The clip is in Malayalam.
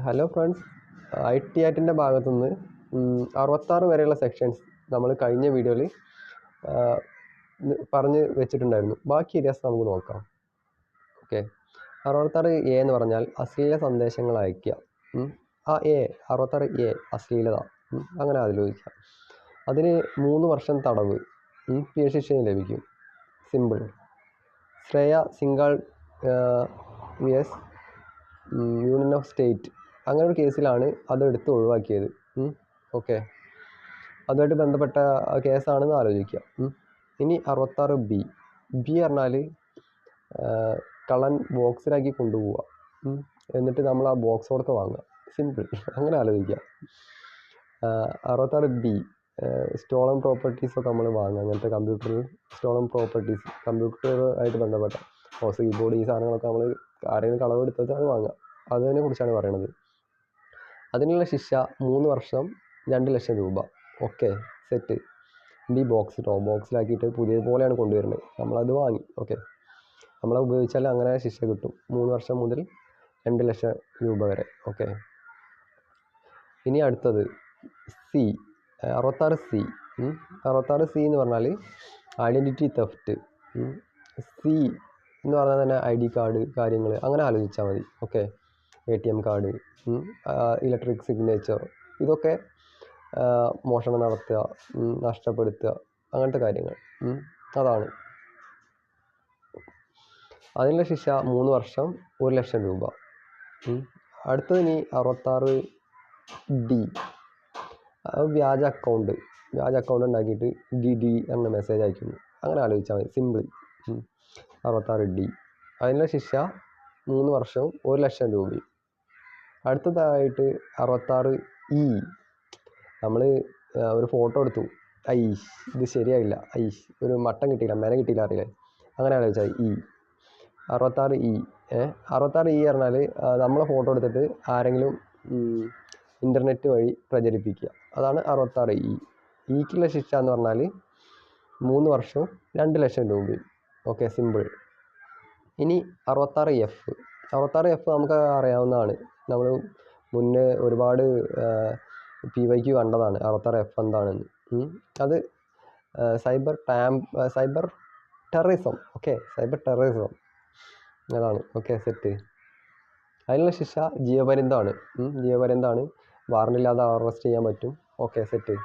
ഹലോ ഫ്രണ്ട്സ്, ഐ.ടി ആക്ടിൻ്റെ ഭാഗത്തുനിന്ന് 66 വരെയുള്ള സെക്ഷൻസ് നമ്മൾ കഴിഞ്ഞ വീഡിയോയിൽ പറഞ്ഞ് വെച്ചിട്ടുണ്ടായിരുന്നു. ബാക്കി ഏരിയാസ് നമുക്ക് നോക്കാം. ഓക്കെ, 66A എന്ന് പറഞ്ഞാൽ അശ്ലീല സന്ദേശങ്ങൾ അയയ്ക്കുക. ആ 66A അശ്ലീലത അങ്ങനെ ആലോചിക്കുക. അതിന് 3 വർഷം തടവ്, പിഴ ശിക്ഷയും ലഭിക്കും. Simple. Shreya Singhal vs union of state അങ്ങനെ ഒരു കേസിലാണ് അതെടുത്ത് ഒഴിവാക്കിയത്. ഓക്കെ, അതുമായിട്ട് ബന്ധപ്പെട്ട കേസാണെന്ന് ആലോചിക്കുക. ഇനി 66B പറഞ്ഞാൽ കള്ളൻ ബോക്സിലാക്കി കൊണ്ടുപോവുക, എന്നിട്ട് നമ്മൾ ആ ബോക്സോടൊക്കെ വാങ്ങുക. സിമ്പിൾ, അങ്ങനെ ആലോചിക്കുക. 66B സ്റ്റോളൻ പ്രോപ്പർട്ടീസൊക്കെ നമ്മൾ വാങ്ങുക. അങ്ങനത്തെ കമ്പ്യൂട്ടറിൽ സ്റ്റോളൻ പ്രോപ്പർട്ടീസ്, കമ്പ്യൂട്ടറുമായിട്ട് ബന്ധപ്പെട്ട കീബോർഡ്, ഈ സാധനങ്ങളൊക്കെ നമ്മൾ ആരെങ്കിലും കളവെടുത്തത് അത് വാങ്ങുക. അതിനെ കുറിച്ചാണ് പറയണത്. അതിനുള്ള ശിക്ഷ 3 വർഷം 2 ലക്ഷം രൂപ. Okay, set. ബോക്സിലാക്കിയിട്ട് പുതിയതുപോലെയാണ് കൊണ്ടുവരുന്നത്. നമ്മളത് വാങ്ങി. ഓക്കെ, നമ്മളത് ഉപയോഗിച്ചാൽ അങ്ങനെ ശിക്ഷ കിട്ടും. 3 വർഷം മുതൽ 2 ലക്ഷം രൂപ വരെ. ഓക്കെ, ഇനി അടുത്തത് C, 66C. 66C എന്ന് പറഞ്ഞാൽ ഐഡൻറ്റിറ്റി തെഫ്റ്റ്. C എന്ന് പറഞ്ഞാൽ തന്നെ ID കാർഡ് കാര്യങ്ങൾ അങ്ങനെ ആലോചിച്ചാൽ മതി. Okay, ATM card, electric signature, ഇതൊക്കെ മോഷണം നടത്തുക, നഷ്ടപ്പെടുത്തുക, അങ്ങനത്തെ കാര്യങ്ങൾ. അതാണ് അതിനുള്ള ശിക്ഷ 3 വർഷം 1 ലക്ഷം രൂപ. അടുത്തത് ഇനി 66D. വ്യാജ അക്കൗണ്ട് ഉണ്ടാക്കിയിട്ട് DD എന്ന മെസ്സേജ് അയക്കുന്നു. അങ്ങനെ ആലോചിച്ചാൽ മതി. സിമ്പിൾ. 66D അതിനുള്ള ശിക്ഷ 3 വർഷവും 1 ലക്ഷം രൂപയും. അടുത്തതായിട്ട് 66E. നമ്മൾ ഒരു ഫോട്ടോ എടുത്തു, ഇത് ശരിയായില്ല, ഒരു മട്ടൻ കിട്ടിയില്ല, മെന കിട്ടിയില്ല, അറിയില്ലേ? അങ്ങനെ ആലോചിച്ചാൽ 66E. 66E പറഞ്ഞാൽ നമ്മളെ ഫോട്ടോ എടുത്തിട്ട് ആരെങ്കിലും ഇൻ്റർനെറ്റ് വഴി പ്രചരിപ്പിക്കുക. അതാണ് 66E. ഈക്കുള്ള ശിക്ഷ എന്ന് പറഞ്ഞാൽ 3 വർഷവും 2 ലക്ഷം രൂപയും. Okay, simple. ഇനി 66F. 66F നമുക്ക് അറിയാവുന്നതാണ്. നമ്മൾ മുന്നേ ഒരുപാട് PYQ കണ്ടതാണ് 66F എന്താണെന്ന്. അത് cyber terrorism. Okay, cyber terrorism അതാണ്. Okay, set. അതിനുള്ള ശിക്ഷ ജീവപര്യന്തമാണ്. വാറണ്ടില്ലാതെ അറസ്റ്റ് ചെയ്യാൻ പറ്റും. Okay, set.